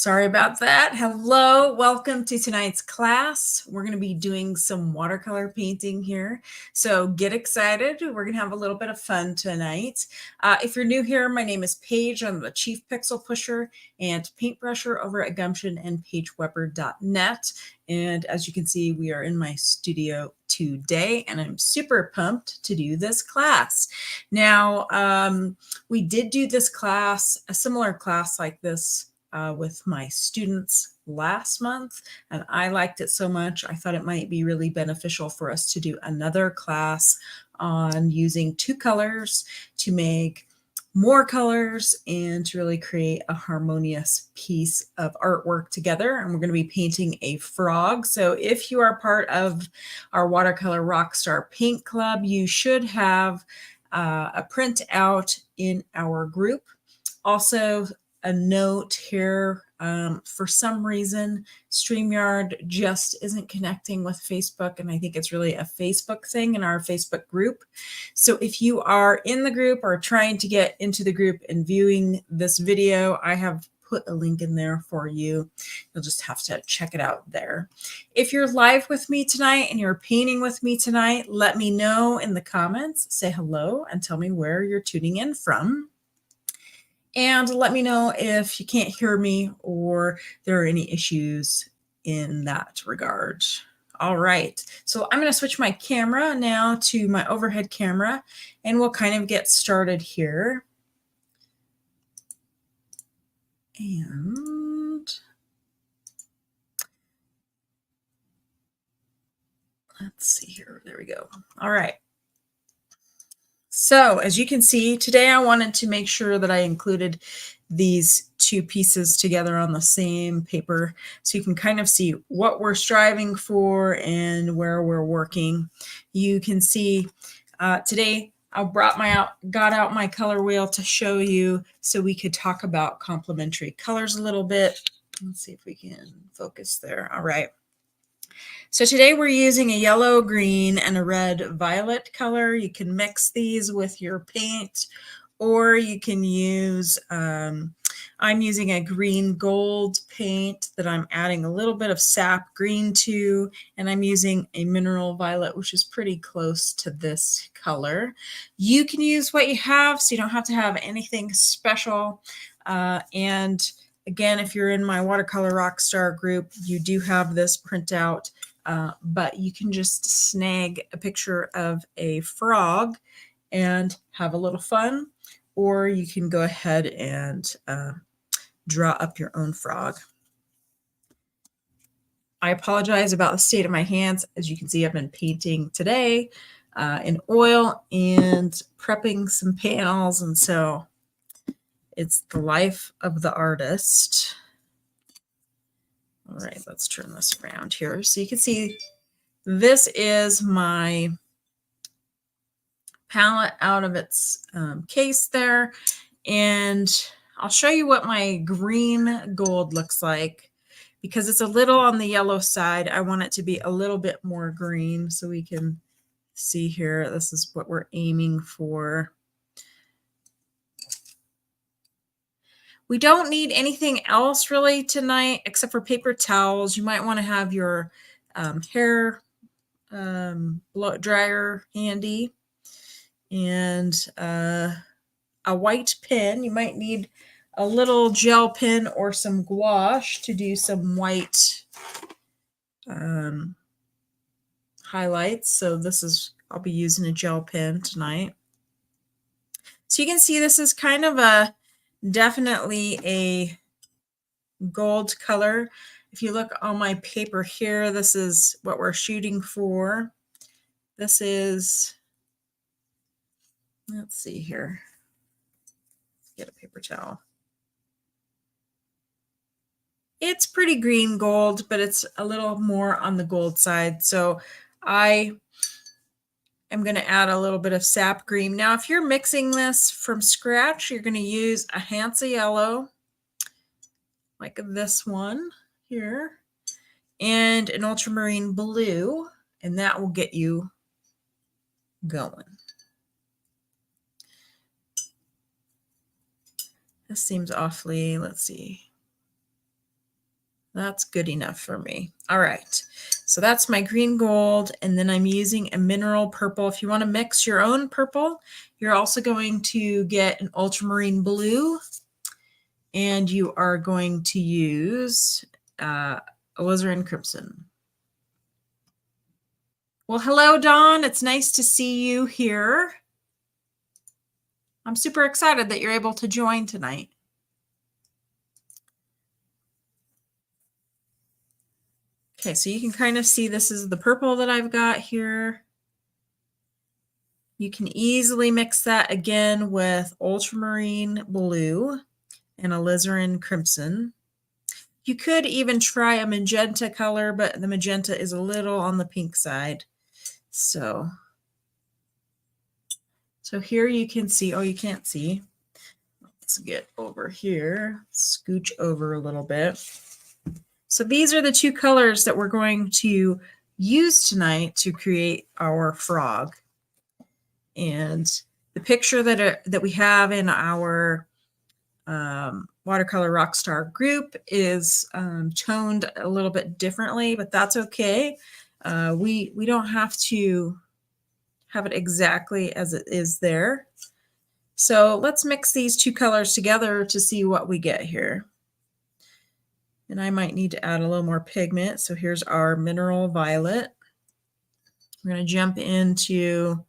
Sorry about that. Hello, welcome to tonight's class. We're going to be doing some watercolor painting here. So get excited. We're going to have a little bit of fun tonight. If you're new here, my name is Paige. I'm the Chief Pixel Pusher and Paintbrusher over at Gumption and PageWeber.net. And as you can see, we are in my studio today, and I'm super pumped to do this class. Now, we did do this class, a similar class like this, with my students last month, and I liked it so much I thought it might be really beneficial for us to do another class on using two colors to make more colors and to really create a harmonious piece of artwork together. And we're going to be painting a frog. So if you are part of our Watercolor Rockstar Paint Club, you should have a printout in our group. Also, a note here, for some reason, StreamYard just isn't connecting with Facebook, and I think it's really a Facebook thing in our Facebook group. So if you are in the group or trying to get into the group and viewing this video, I have put a link in there for you. You'll just have to check it out there. If you're live with me tonight and you're painting with me tonight, let me know in the comments, say hello, and tell me where you're tuning in from. And let me know if you can't hear me or there are any issues in that regard. All right, so I'm going to switch my camera now to my overhead camera, and we'll kind of get started here. And let's see here. There we go. All right. So as you can see, today I wanted to make sure that I included these two pieces together on the same paper so you can kind of see what we're striving for and where we're working. You can see today I got out my color wheel to show you so we could talk about complementary colors a little bit. Let's see if we can focus there. All right. So today we're using a yellow, green, and a red violet color. You can mix these with your paint, or you can use, I'm using a green gold paint that I'm adding a little bit of sap green to, and I'm using a mineral violet, which is pretty close to this color. You can use what you have, so you don't have to have anything special. And again, if you're in my Watercolor Rockstar group, you do have this printout. But you can just snag a picture of a frog and have a little fun, or you can go ahead and draw up your own frog. I apologize about the state of my hands. As you can see, I've been painting today in oil and prepping some panels, and so it's the life of the artist. All right, let's turn this around here so you can see. This is my palette out of its case there, and I'll show you what my green gold looks like. Because it's a little on the yellow side, I want it to be a little bit more green so we can see here. This is what we're aiming for. We don't need anything else really tonight except for paper towels. You might want to have your hair blow dryer handy, and a white pen. You might need a little gel pen or some gouache to do some white highlights. So this is, I'll be using a gel pen tonight. So you can see this is kind of definitely a gold color. If you look on my paper here, this is what we're shooting for. This is, let's see here. Let's get a paper towel. It's pretty green gold, but it's a little more on the gold side. So I am going to add a little bit of sap green. Now, if you're mixing this from scratch, you're going to use a Hansa yellow, like this one here, and an ultramarine blue, and that will get you going. This seems awfully, let's see. That's good enough for me. All right. So that's my green gold. And then I'm using a mineral purple. If you want to mix your own purple, you're also going to get an ultramarine blue. And you are going to use alizarin crimson. Well, hello, Dawn. It's nice to see you here. I'm super excited that you're able to join tonight. Okay, so you can kind of see this is the purple that I've got here. You can easily mix that again with ultramarine blue and alizarin crimson. You could even try a magenta color, but the magenta is a little on the pink side. So here you can see, oh, you can't see. Let's get over here, scooch over a little bit. So these are the two colors that we're going to use tonight to create our frog. And the picture that we have in our watercolor rockstar group is toned a little bit differently, but that's okay. We don't have to have it exactly as it is there. So let's mix these two colors together to see what we get here. And I might need to add a little more pigment. So here's our mineral violet. We're going to jump into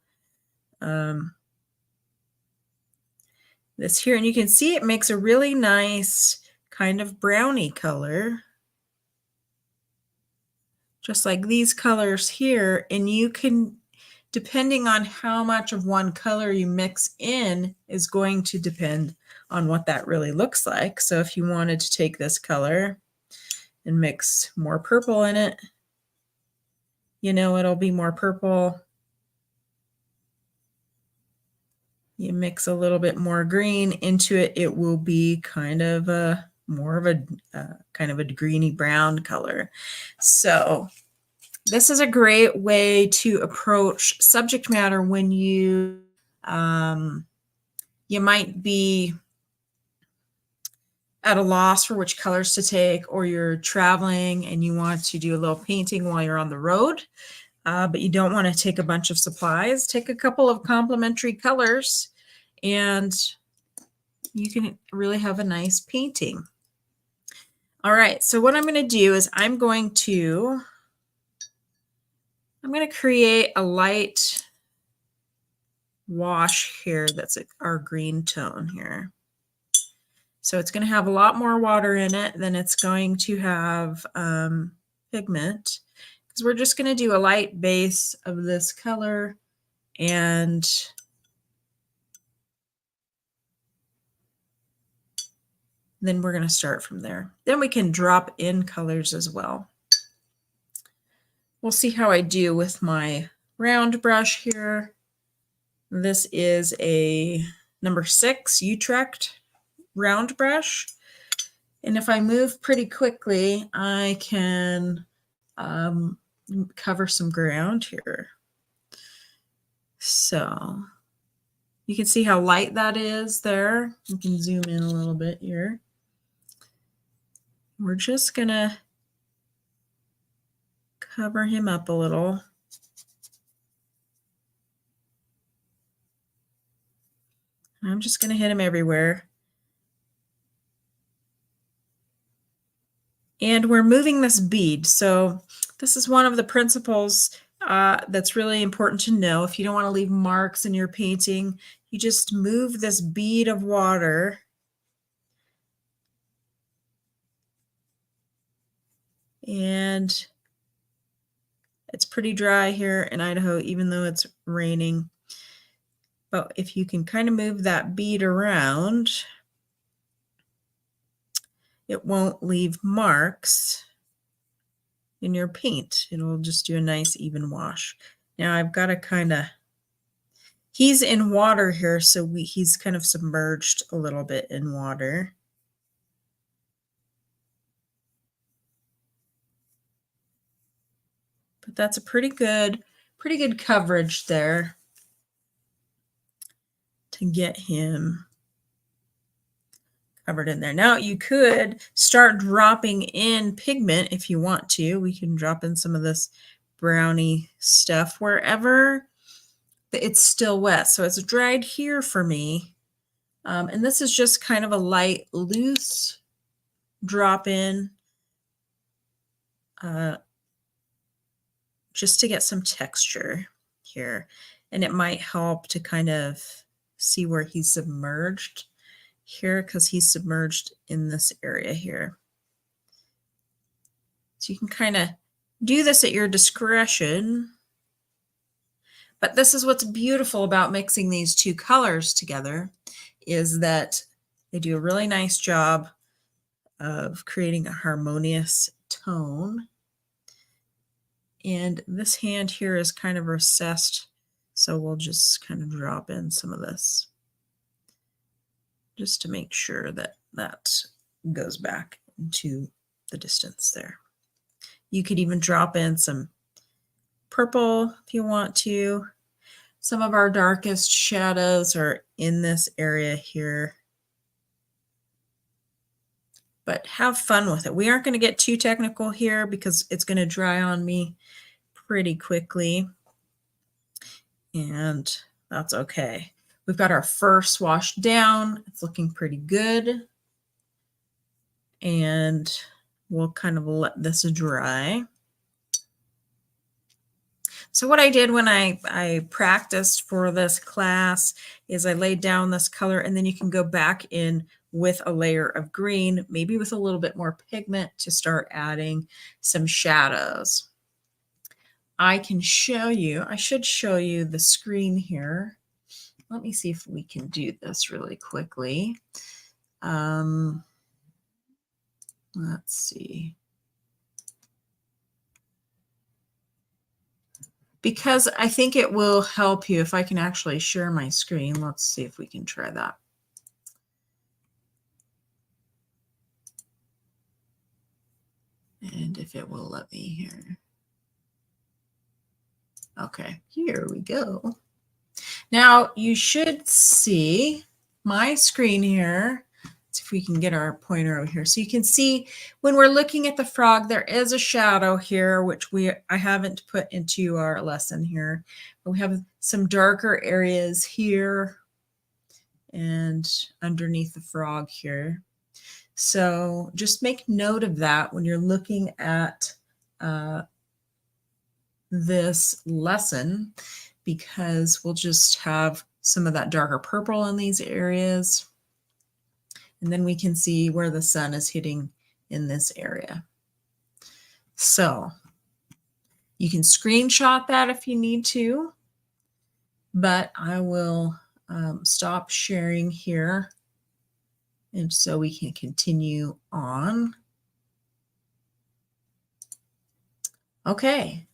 this here, and you can see it makes a really nice kind of brownie color, just like these colors here. And you can, depending on how much of one color you mix in, is going to depend on what that really looks like. So if you wanted to take this color and mix more purple in it, you know, it'll be more purple. You mix a little bit more green into it, it will be kind of a more of a kind of a greeny brown color. So this is a great way to approach subject matter when you might be at a loss for which colors to take, or you're traveling and you want to do a little painting while you're on the road, but you don't want to take a bunch of supplies. Take a couple of complementary colors and you can really have a nice painting. All right, so what I'm going to do is I'm going to create a light wash here. That's our green tone here. So it's going to have a lot more water in it than it's going to have pigment, because we're just going to do a light base of this color, and then we're going to start from there. Then we can drop in colors as well. We'll see how I do with my round brush here. This is a number 6 Utrecht round brush. And if I move pretty quickly, I can cover some ground here. So you can see how light that is there. You can zoom in a little bit here. We're just gonna cover him up a little. I'm just gonna hit him everywhere. And we're moving this bead. So this is one of the principles that's really important to know. If you don't want to leave marks in your painting, you just move this bead of water and it's pretty dry here in Idaho, even though it's raining. But if you can kind of move that bead around, it won't leave marks in your paint. It'll just do a nice even wash. Now I've got to kind of, he's in water here, so he's kind of submerged a little bit in water. But that's a pretty good coverage there to get him covered in there. Now you could start dropping in pigment if you want to. We can drop in some of this brownie stuff wherever it's still wet. So it's dried here for me. And this is just kind of a light, loose drop in just to get some texture here. And it might help to kind of see where he's submerged here, because he's submerged in this area here. So you can kind of do this at your discretion. But this is what's beautiful about mixing these two colors together, is that they do a really nice job of creating a harmonious tone. And this hand here is kind of recessed, so we'll just kind of drop in some of this just to make sure that that goes back into the distance there. You could even drop in some purple if you want to. Some of our darkest shadows are in this area here. But have fun with it. We aren't going to get too technical here because it's going to dry on me pretty quickly. And that's okay. We've got our first wash down. It's looking pretty good. And we'll kind of let this dry. So what I did when I practiced for this class is I laid down this color, and then you can go back in with a layer of green, maybe with a little bit more pigment to start adding some shadows. I can show you, I should show you the screen here. Let me see if we can do this really quickly. Let's see. Because I think it will help you if I can actually share my screen. Let's see if we can try that. And if it will let me here. Okay, here we go. Now you should see my screen here. Let's see if we can get our pointer over here. So you can see when we're looking at the frog, there is a shadow here, which I haven't put into our lesson here. But we have some darker areas here and underneath the frog here. So just make note of that when you're looking at this lesson, because we'll just have some of that darker purple in these areas. And then we can see where the sun is hitting in this area. So you can screenshot that if you need to, but I will stop sharing here. And so we can continue on. Okay.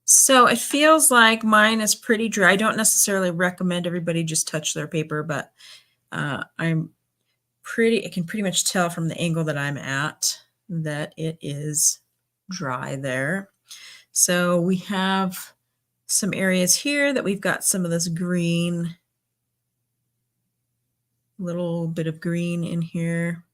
So it feels like mine is pretty dry. I don't necessarily recommend everybody just touch their paper, but I can pretty much tell from the angle that I'm at that it is dry there. So we have some areas here that we've got some of this green, little bit of green in here.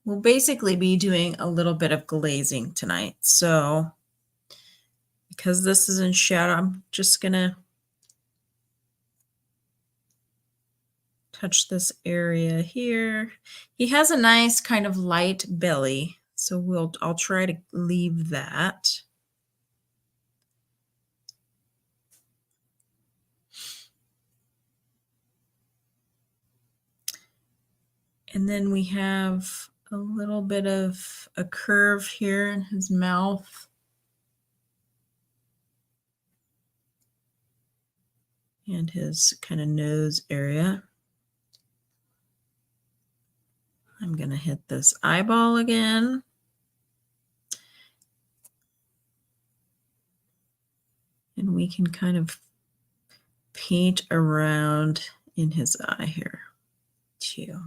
We'll basically be doing a little bit of glazing tonight. So because this is in shadow, I'm just gonna touch this area here. He has a nice kind of light belly, so I'll try to leave that. And then we have a little bit of a curve here in his mouth. And his kind of nose area. I'm going to hit this eyeball again. And we can kind of paint around in his eye here too.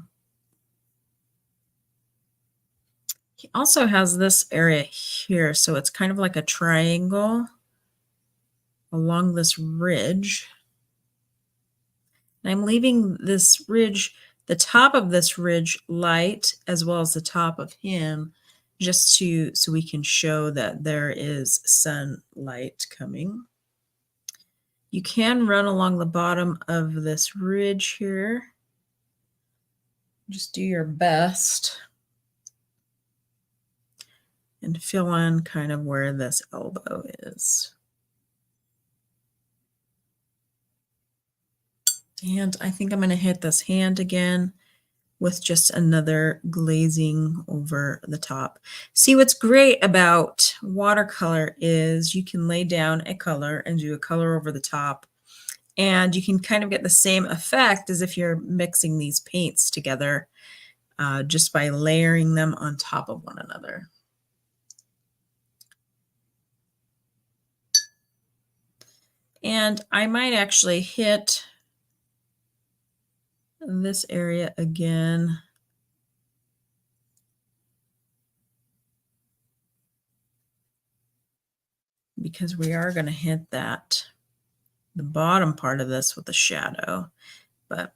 He also has this area here, so it's kind of like a triangle. along this ridge. And I'm leaving this ridge, the top of this ridge light, as well as the top of him, just so we can show that there is sunlight coming. You can run along the bottom of this ridge here. Just do your best and fill in kind of where this elbow is. And I think I'm going to hit this hand again with just another glazing over the top. See, what's great about watercolor is you can lay down a color and do a color over the top, and you can kind of get the same effect as if you're mixing these paints together just by layering them on top of one another. And I might actually hit this area again. Because we are going to hit that, the bottom part of this with the shadow. But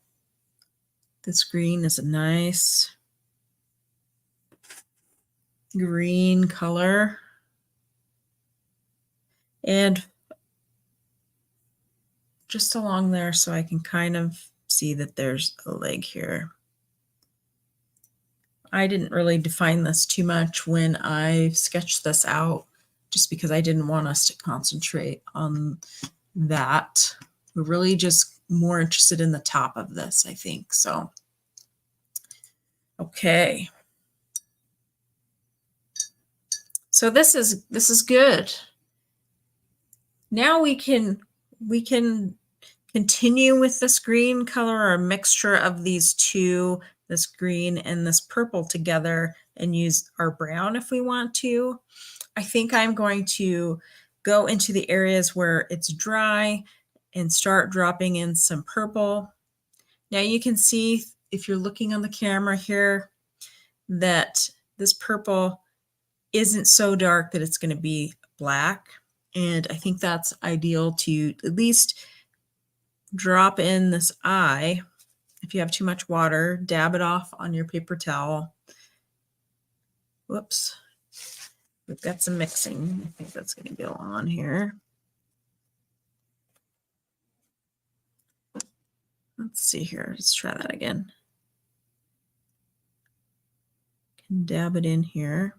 this green is a nice green color. And just along there so I can kind of see that there's a leg here. I didn't really define this too much when I sketched this out, just because I didn't want us to concentrate on that. We're really just more interested in the top of this, I think. So, okay. So this is good. Now we can continue with this green color, or a mixture of these two, this green and this purple together, and use our brown if we want to. I think I'm going to go into the areas where it's dry and start dropping in some purple. Now you can see, if you're looking on the camera here, that this purple isn't so dark that it's going to be black. And I think that's ideal to at least drop in this eye. If you have too much water, dab it off on your paper towel. Whoops. We've got some mixing. I think that's going to go on here. Let's see here. Let's try that again. Can dab it in here.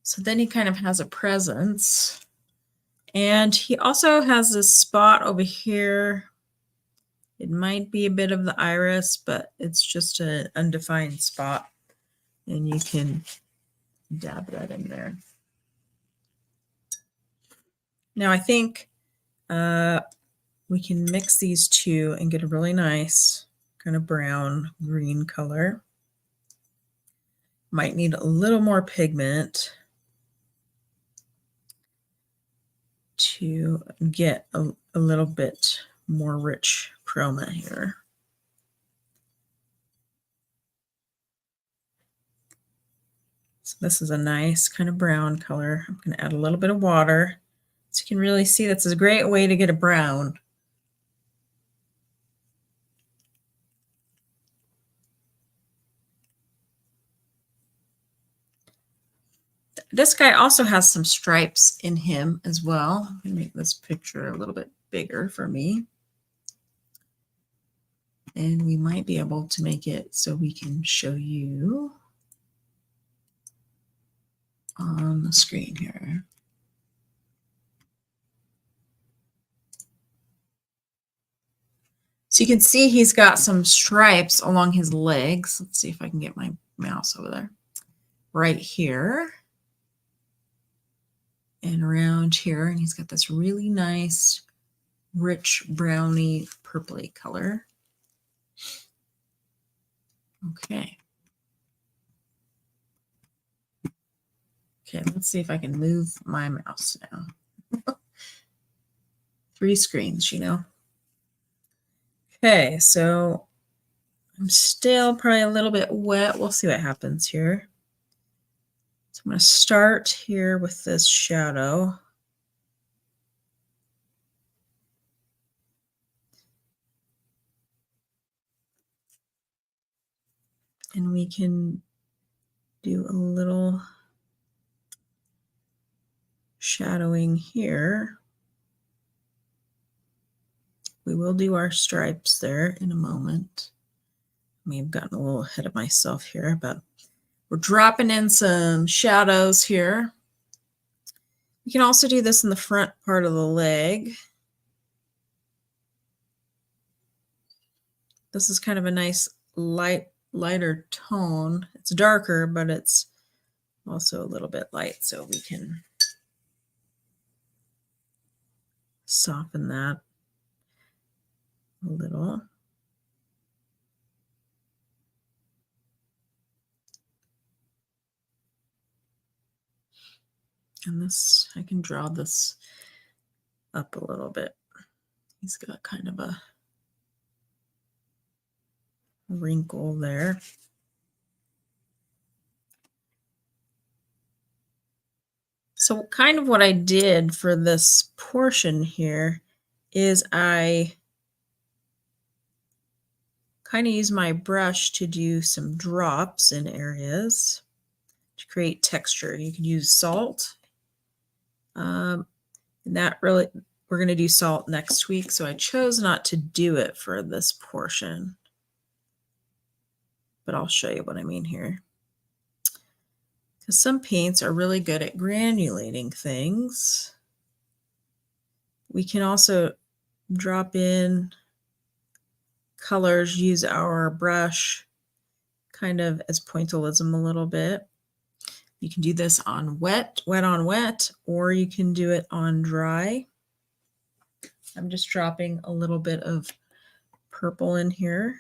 So then he kind of has a presence. And he also has this spot over here. It might be a bit of the iris, but it's just an undefined spot. And you can dab that in there. Now I think we can mix these two and get a really nice kind of brown green color. Might need a little more pigment to get a little bit more rich chroma here. So this is a nice kind of brown color. I'm going to add a little bit of water. So you can really see that's a great way to get a brown. This guy also has some stripes in him as well. I'm going to make this picture a little bit bigger for me. And we might be able to make it so we can show you on the screen here. So you can see he's got some stripes along his legs. Let's see if I can get my mouse over there. Right here. And around here. And he's got this really nice, rich, browny, purpley color. Okay. Okay, let's see if I can move my mouse now. 3 screens, you know. Okay, so I'm still probably a little bit wet. We'll see what happens here. So I'm going to start here with this shadow. we can do a little shadowing here. We will do our stripes there in a moment. I may have gotten a little ahead of myself here, but we're dropping in some shadows here. You can also do this in the front part of the leg. This is kind of a nice lighter tone. It's darker, but it's also a little bit light, so we can soften that a little. And this, I can draw this up a little bit. He's got kind of a wrinkle there. So kind of what I did for this portion here is I kind of use my brush to do some drops in areas to create texture. You can use salt. And that really, we're going to do salt next week, so I chose not to do it for this portion. But I'll show you what I mean here. Because some paints are really good at granulating things. We can also drop in colors, use our brush kind of as pointillism a little bit. You can do this on wet on wet, or you can do it on dry. I'm just dropping a little bit of purple in here.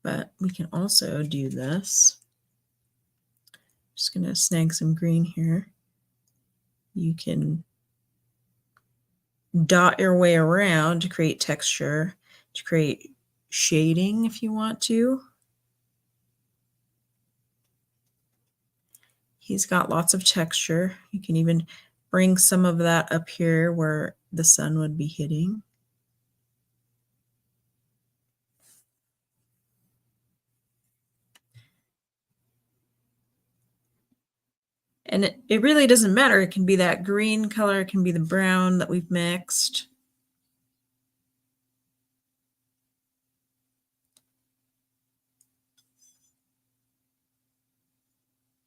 But we can also do this. Just going to snag some green here. You can dot your way around to create texture, to create shading if you want to. He's got lots of texture. You can even bring some of that up here where the sun would be hitting. And it really doesn't matter. It can be that green color. It can be the brown that we've mixed.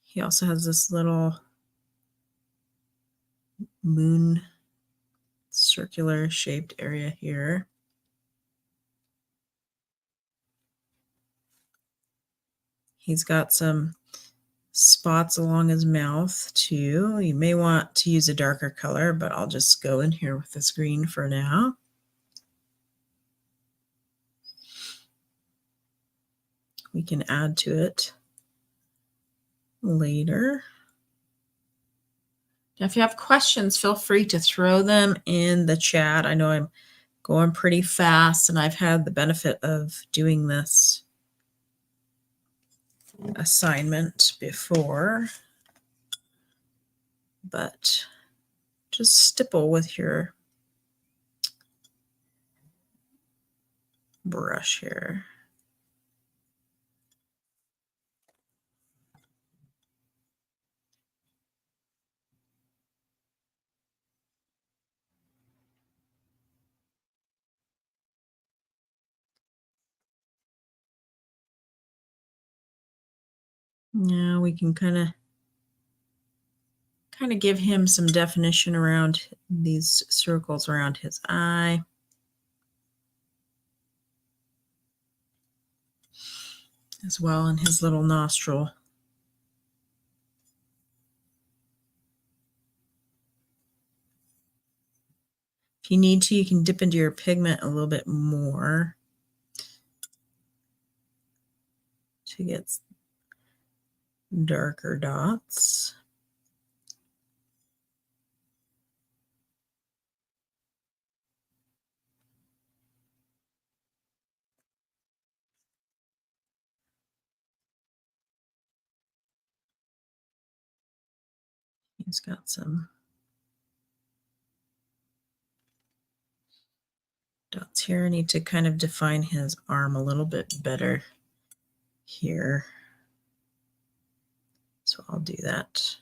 He also has this little moon circular shaped area here. He's got some spots along his mouth too. You may want to use a darker color, but I'll just go in here with this green for now. We can add to it later. Now, if you have questions, feel free to throw them in the chat. I know I'm going pretty fast, and I've had the benefit of doing this assignment before, but just stipple with your brush here. Now we can kind of give him some definition around these circles around his eye. As well in his little nostril. If you need to, you can dip into your pigment a little bit more to get darker dots. He's got some dots here. I need to kind of define his arm a little bit better here. So I'll do that.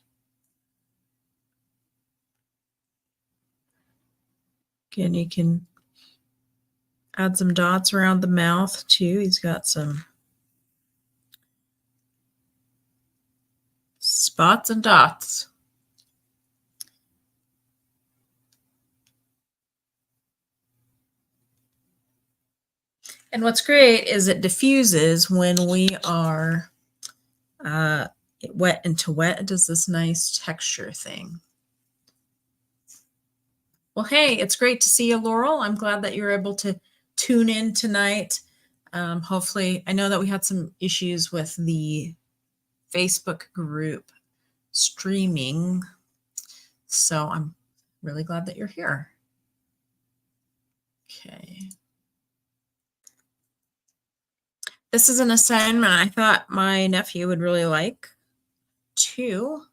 Again, you can add some dots around the mouth too. He's got some spots and dots. And what's great is it diffuses when we are wet into wet. It does this nice texture thing. Well, hey, it's great to see you, Laurel. I'm glad that you're able to tune in tonight. Hopefully, I know that we had some issues with the Facebook group streaming, so I'm really glad that you're here. Okay. This is an assignment I thought my nephew would really like too.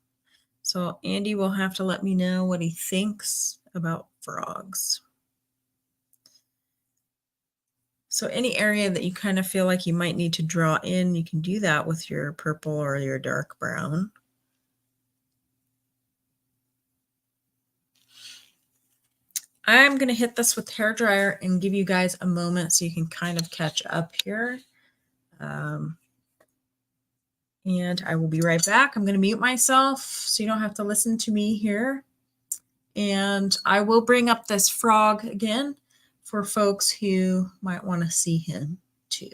So Andy will have to let me know what he thinks about frogs. So any area that you kind of feel like you might need to draw in, you can do that with your purple or your dark brown. I'm going to hit this with hair dryer and give you guys a moment so you can kind of catch up here. And I will be right back. I'm going to mute myself so you don't have to listen to me here. And I will bring up this frog again for folks who might want to see him too.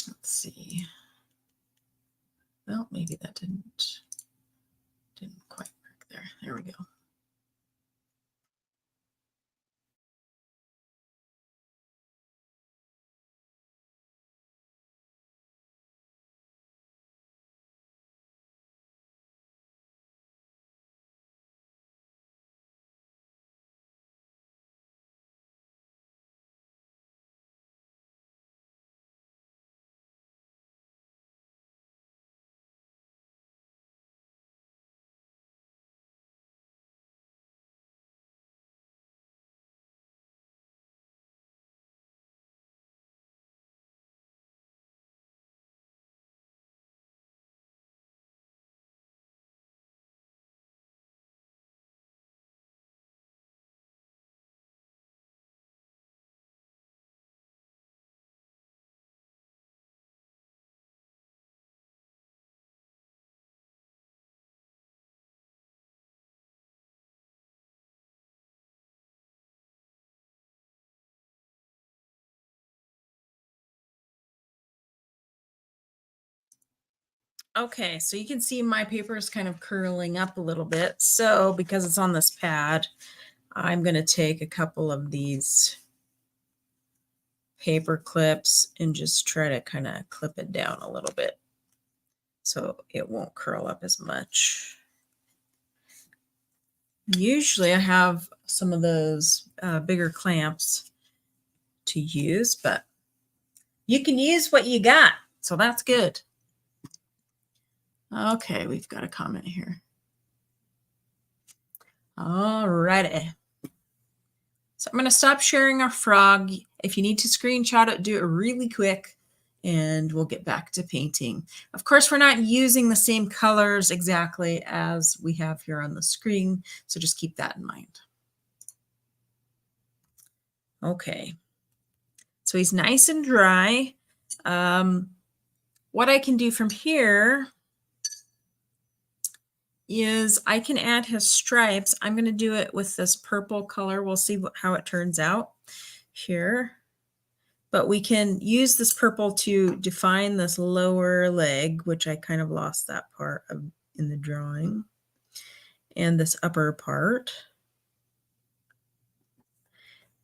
Let's see. Well, maybe that didn't quite work there. There we go. Okay, so you can see my paper is kind of curling up a little bit. So because it's on this pad, I'm going to take a couple of these paper clips and just try to kind of clip it down a little bit so it won't curl up as much. Usually I have some of those bigger clamps to use, but you can use what you got, so that's good. Okay, we've got a comment here. All righty. So I'm going to stop sharing our frog. If you need to screenshot it, do it really quick, and we'll get back to painting. Of course, we're not using the same colors exactly as we have here on the screen, so just keep that in mind. Okay, so he's nice and dry. What I can do from here is I can add his stripes. I'm going to do it with this purple color. We'll see how it turns out here. But we can use this purple to define this lower leg, which I kind of lost that part of in the drawing, and this upper part.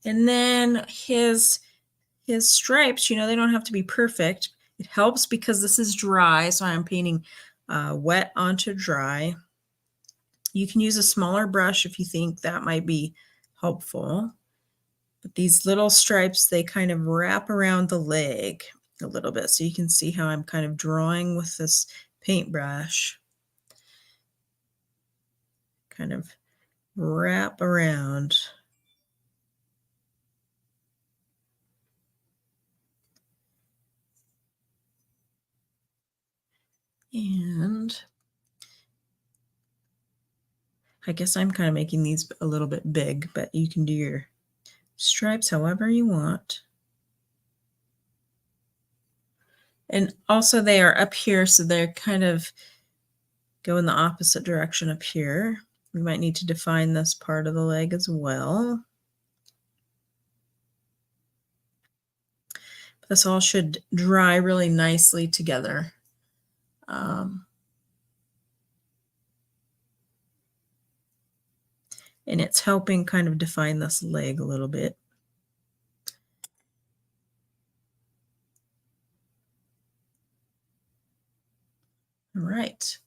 And then his stripes, you know, they don't have to be perfect. It helps because this is dry, so I'm painting wet onto dry. You can use a smaller brush if you think that might be helpful. But these little stripes, they kind of wrap around the leg a little bit. So you can see how I'm kind of drawing with this paintbrush, kind of wrap around. And I guess I'm kind of making these a little bit big, but you can do your stripes however you want. And also they are up here, so they're kind of go in the opposite direction up here. We might need to define this part of the leg as well. This all should dry really nicely together. And it's helping kind of define this leg a little bit. All right.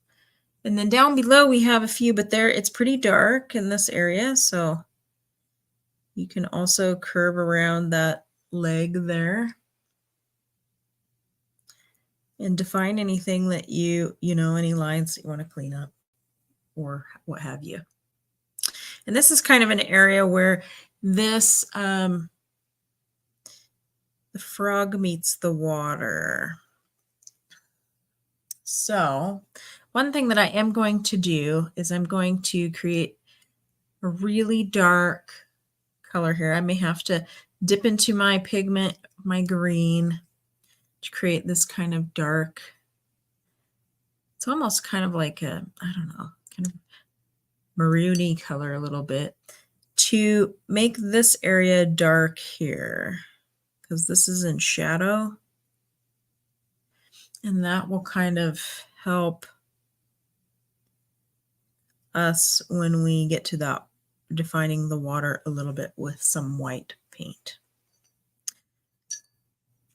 And then down below we have a few, but there it's pretty dark in this area, so you can also curve around that leg there and define anything that any lines that you want to clean up or what have you. And this is kind of an area where this the frog meets the water. So one thing that I am going to do is I'm going to create a really dark color here. I may have to dip into my pigment, my green, to create this kind of dark. It's almost kind of like a, I don't know, kind of maroony color a little bit to make this area dark here because this is in shadow. And that will kind of help us when we get to that defining the water a little bit with some white paint.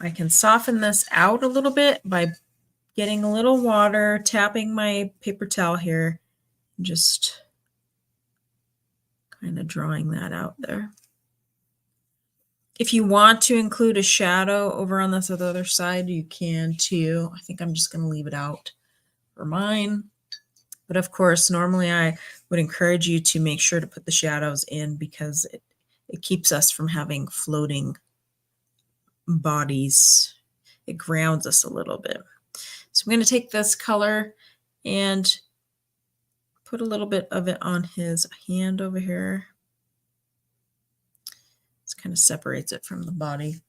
I can soften this out a little bit by getting a little water, tapping my paper towel here, and just kind of drawing that out there. If you want to include a shadow over on this other side, you can too. I think I'm just going to leave it out for mine. But of course, normally I would encourage you to make sure to put the shadows in because it keeps us from having floating bodies. It grounds us a little bit. So I'm going to take this color and put a little bit of it on his hand over here. This kind of separates it from the body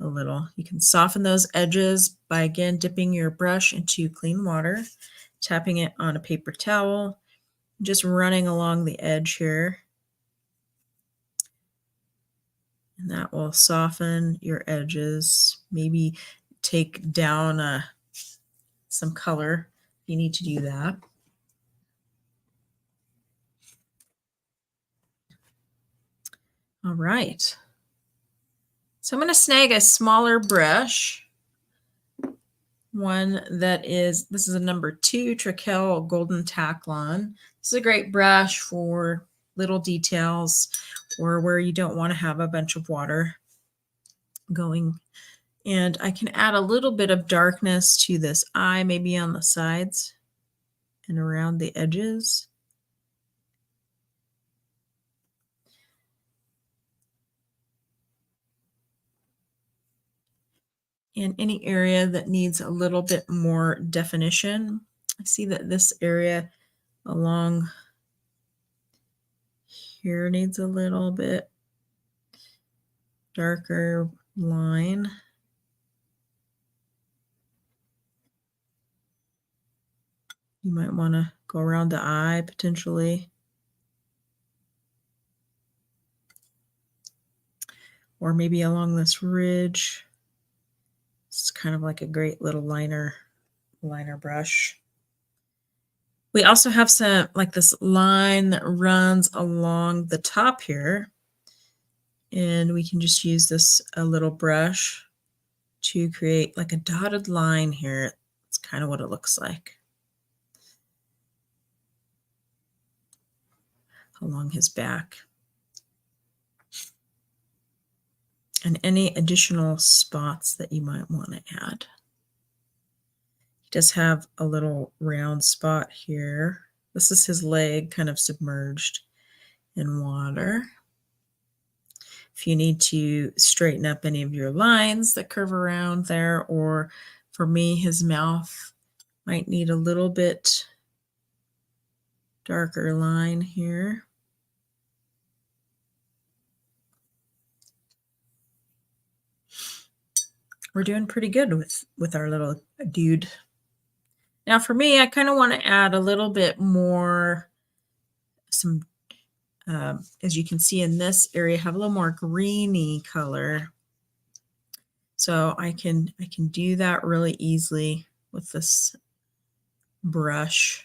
a little. You can soften those edges by, again, dipping your brush into clean water, tapping it on a paper towel, just running along the edge here. And that will soften your edges. Maybe take down some color if you need to do that. All right. So I'm going to snag a smaller brush. One that is, this is a number 2 Trekell Golden Taklon. This is a great brush for little details or where you don't want to have a bunch of water going. And I can add a little bit of darkness to this eye, maybe on the sides and around the edges. And any area that needs a little bit more definition. I see that this area along here needs a little bit darker line. You might want to go around the eye potentially. Or maybe along this ridge. It's kind of like a great little liner brush. We also have some, like this line that runs along the top here. And we can just use this a little brush to create like a dotted line here. It's kind of what it looks like along his back. And any additional spots that you might want to add. He does have a little round spot here. This is his leg kind of submerged in water. If you need to straighten up any of your lines that curve around there, or for me, his mouth might need a little bit darker line here. We're doing pretty good with our little dude. Now for me, I kind of want to add a little bit more, as you can see in this area, have a little more greeny color. So I can do that really easily with this brush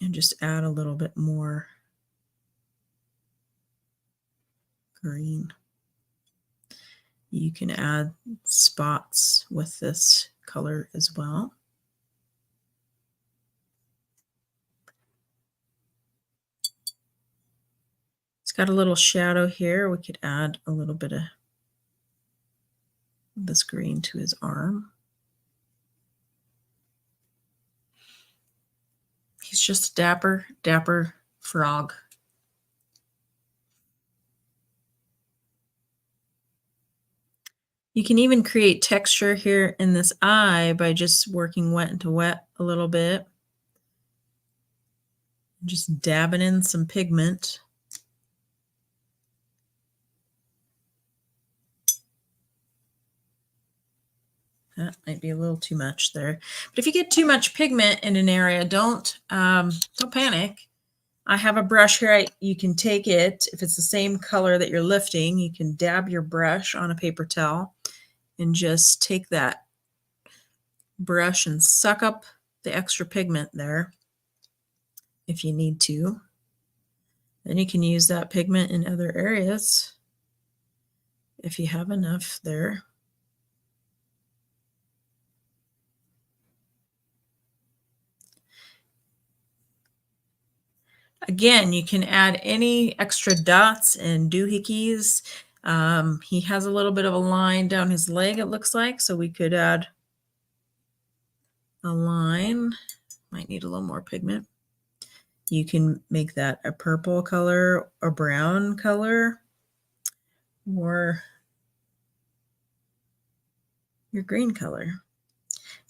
and just add a little bit more green. You can add spots with this color as well. It's got a little shadow here. We could add a little bit of this green to his arm. He's just a dapper frog. You can even create texture here in this eye by just working wet into wet a little bit. Just dabbing in some pigment. That might be a little too much there. But if you get too much pigment in an area, don't panic. I have a brush here. You can take it, if it's the same color that you're lifting, you can dab your brush on a paper towel and just take that brush and suck up the extra pigment there if you need to. Then you can use that pigment in other areas if you have enough there. Again, you can add any extra dots and doohickeys. He has a little bit of a line down his leg, it looks like, so we could add a line. Might need a little more pigment. You can make that a purple color, a brown color, or your green color.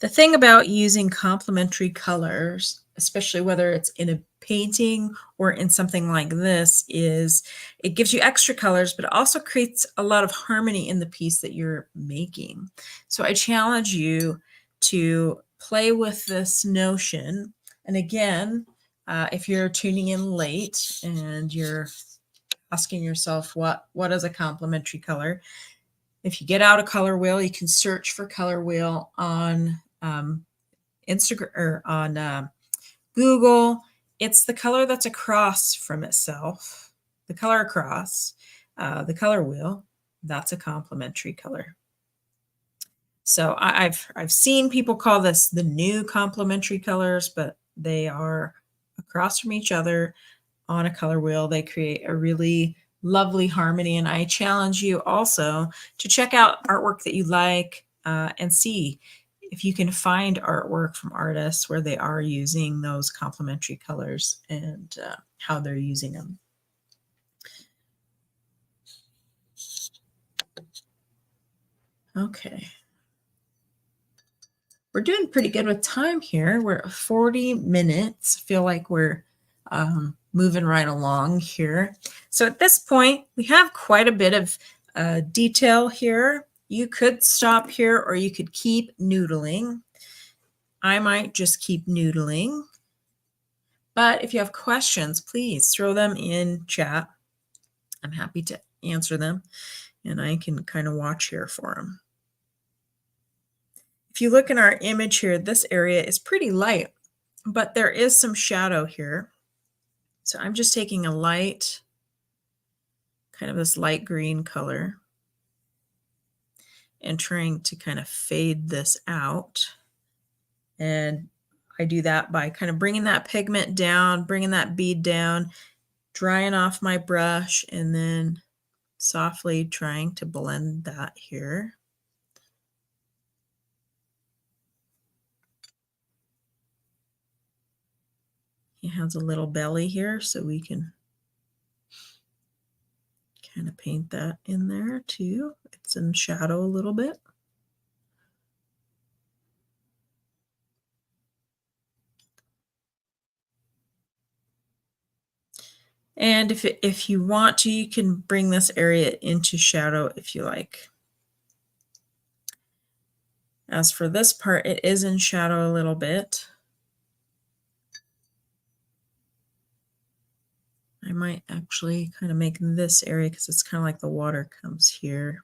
The thing about using complementary colors, especially whether it's in a painting or in something like this, is it gives you extra colors, but it also creates a lot of harmony in the piece that you're making. So I challenge you to play with this notion. And again, if you're tuning in late and you're asking yourself, what is a complementary color? If you get out a color wheel, you can search for color wheel on Instagram or on Google. It's the color that's across from itself, the color across, the color wheel. That's a complementary color. So I've seen people call this the new complementary colors, but they are across from each other on a color wheel. They create a really lovely harmony. And I challenge you also to check out artwork that you like and see if you can find artwork from artists where they are using those complementary colors and how they're using them. Okay. We're doing pretty good with time here. We're at 40 minutes. Feel like we're moving right along here. So at this point, we have quite a bit of detail here. You could stop here or you could keep noodling. I might just keep noodling. But if you have questions, please throw them in chat. I'm happy to answer them, and I can kind of watch here for them. If you look in our image here, this area is pretty light, but there is some shadow here. So I'm just taking a light, kind of this light green color, and trying to kind of fade this out. And I do that by kind of bringing that pigment down, bringing that bead down, drying off my brush, and then softly trying to blend that here. He has a little belly here, so we can kind of paint that in there too. It's in shadow a little bit. And if you want to, you can bring this area into shadow if you like. As for this part, it is in shadow a little bit. I might actually kind of make this area because it's kind of like the water comes here.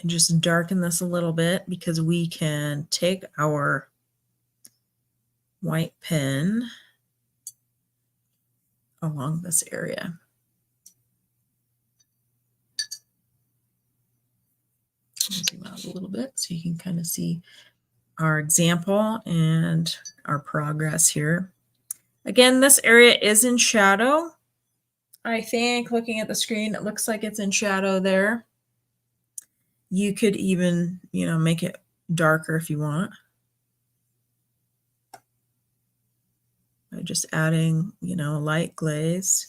And just darken this a little bit because we can take our white pen along this area. Zoom out a little bit so you can kind of see our example and our progress here. Again, this area is in shadow. I think looking at the screen, it looks like it's in shadow there. You could even, make it darker if you want. By just adding, light glaze,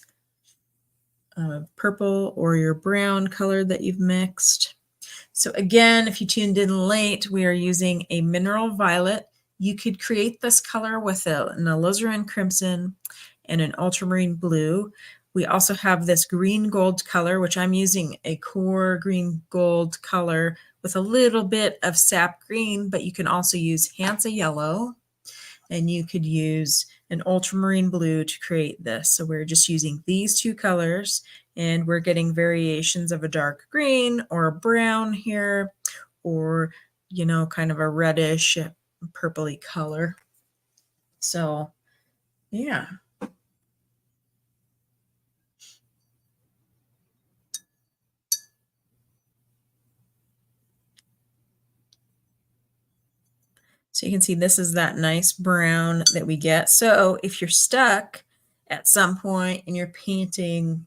purple or your brown color that you've mixed. So again, if you tuned in late, we are using a mineral violet. You could create this color with an alizarin crimson and an ultramarine blue. We also have this green gold color, which I'm using a core green gold color with a little bit of sap green, but you can also use Hansa yellow, and you could use an ultramarine blue to create this. So we're just using these two colors, and we're getting variations of a dark green or a brown here, or, kind of a reddish purpley color. So, yeah. So you can see this is that nice brown that we get. So if you're stuck at some point and you're painting,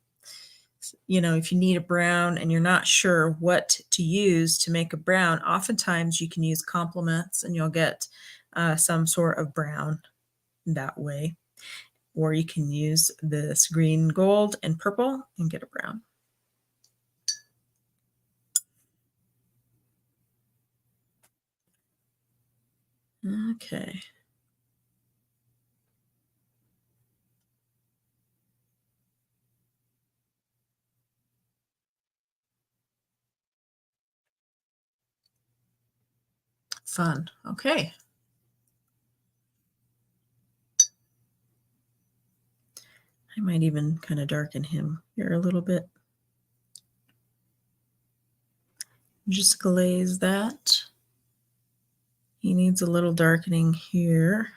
if you need a brown and you're not sure what to use to make a brown, oftentimes you can use complements and you'll get some sort of brown that way. Or you can use this green, gold, and purple and get a brown. Okay. Fun. Okay. I might even kind of darken him here a little bit. Just glaze that. He needs a little darkening here.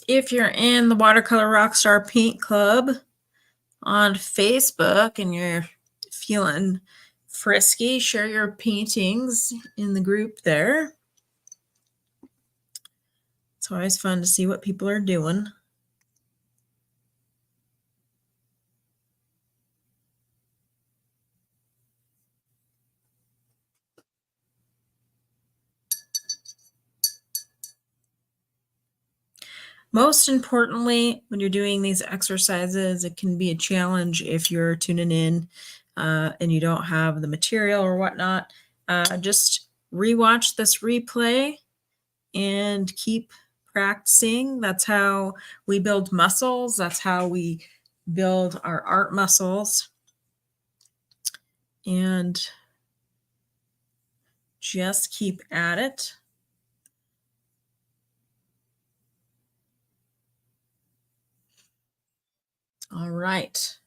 If you're in the Watercolor Rockstar Paint Club on Facebook and you're feeling frisky, share your paintings in the group there. It's always fun to see what people are doing. Most importantly, when you're doing these exercises, it can be a challenge if you're tuning in and you don't have the material or whatnot. Just rewatch this replay and keep practicing. That's how we build muscles. That's how we build our art muscles. And just keep at it. All right.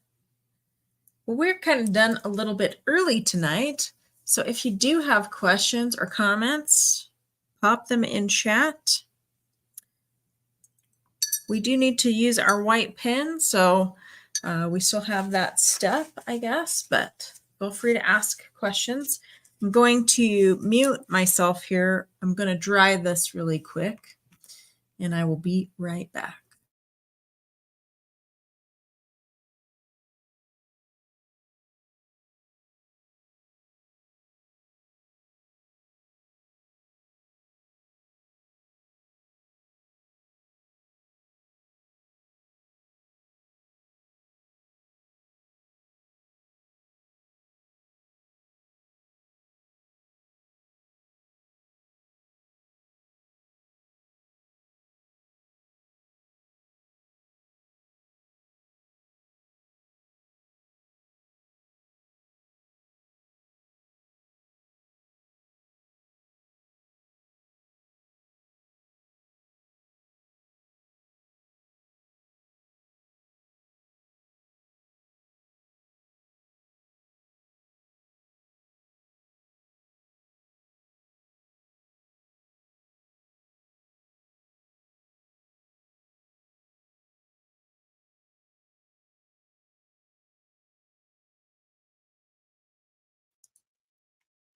Well, we're kind of done a little bit early tonight. So if you do have questions or comments, pop them in chat. We do need to use our white pen, so we still have that step, I guess, but feel free to ask questions. I'm going to mute myself here. I'm going to dry this really quick. and I will be right back.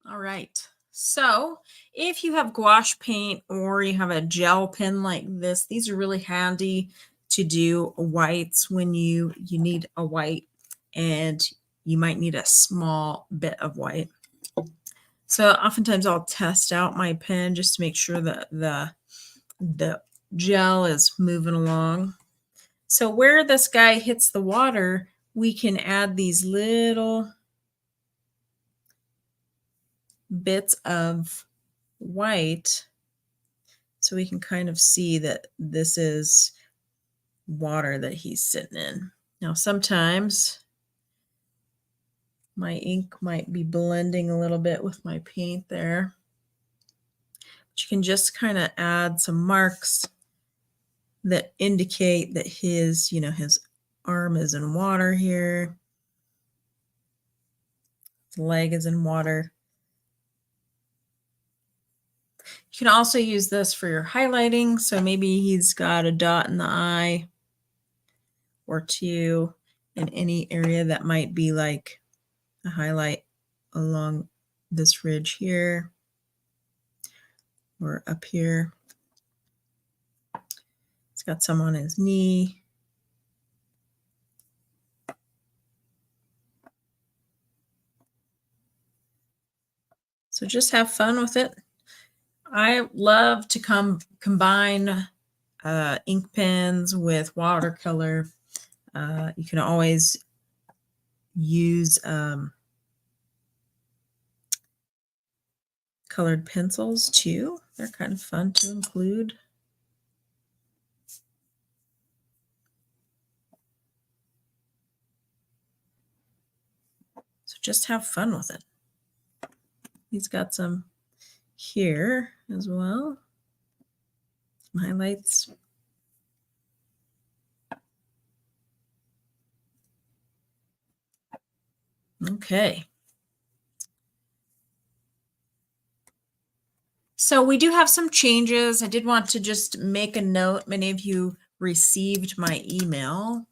All right. So if you have gouache paint or you have a gel pen like this, these are really handy to do whites when you need a white and you might need a small bit of white. So oftentimes I'll test out my pen just to make sure that the gel is moving along. So where this guy hits the water, we can add these little bits of white so we can kind of see that this is water that he's sitting in. Now, sometimes my ink might be blending a little bit with my paint there. But you can just kind of add some marks that indicate that his arm is in water here. His leg is in water. You can also use this for your highlighting. So maybe he's got a dot in the eye or two in any area that might be like a highlight along this ridge here or up here. He's got some on his knee. So just have fun with it. I love to combine ink pens with watercolor. You can always use colored pencils too. They're kind of fun to include. So just have fun with it. He's got some here as well. Some highlights. Okay. So we do have some changes. I did want to just make a note. Many of you received my email.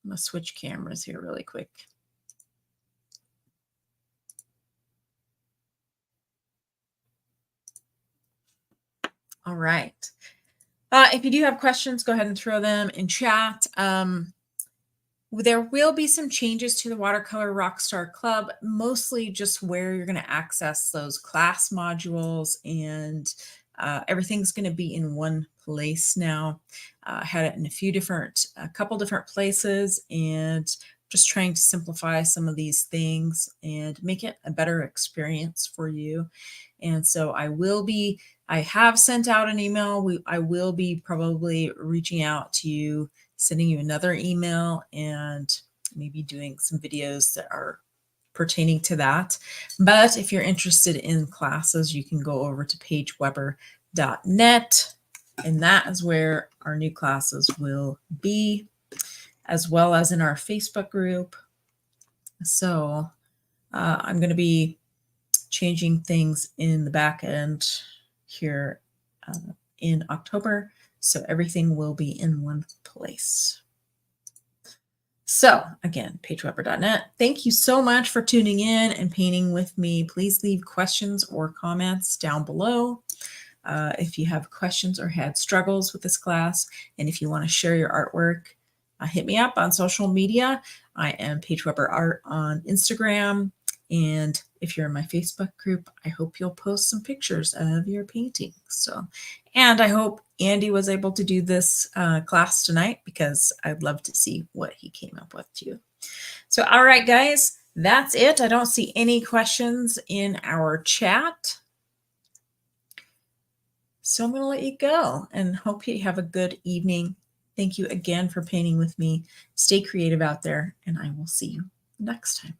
I'm going to switch cameras here really quick. All right. If you do have questions, go ahead and throw them in chat. There will be some changes to the Watercolor Rockstar Club, mostly just where you're going to access those class modules, and everything's going to be in one place now. I had it in a couple different places, and just trying to simplify some of these things and make it a better experience for you. And so I have sent out an email. I will be probably reaching out to you, sending you another email, and maybe doing some videos that are pertaining to that. But if you're interested in classes, you can go over to pageweber.net, and that is where our new classes will be, as well as in our Facebook group. So I'm going to be changing things in the back end here in October. So everything will be in one place. So again, pageweber.net. Thank you so much for tuning in and painting with me. Please leave questions or comments down below. If you have questions or had struggles with this class, and if you want to share your artwork, hit me up on social media. I am Paige Weber Art on Instagram. And if you're in my Facebook group, I hope you'll post some pictures of your painting. And I hope Andy was able to do this class tonight, because I'd love to see what he came up with too. So, all right, guys, that's it. I don't see any questions in our chat. So I'm going to let you go and hope you have a good evening. Thank you again for painting with me. Stay creative out there, and I will see you next time.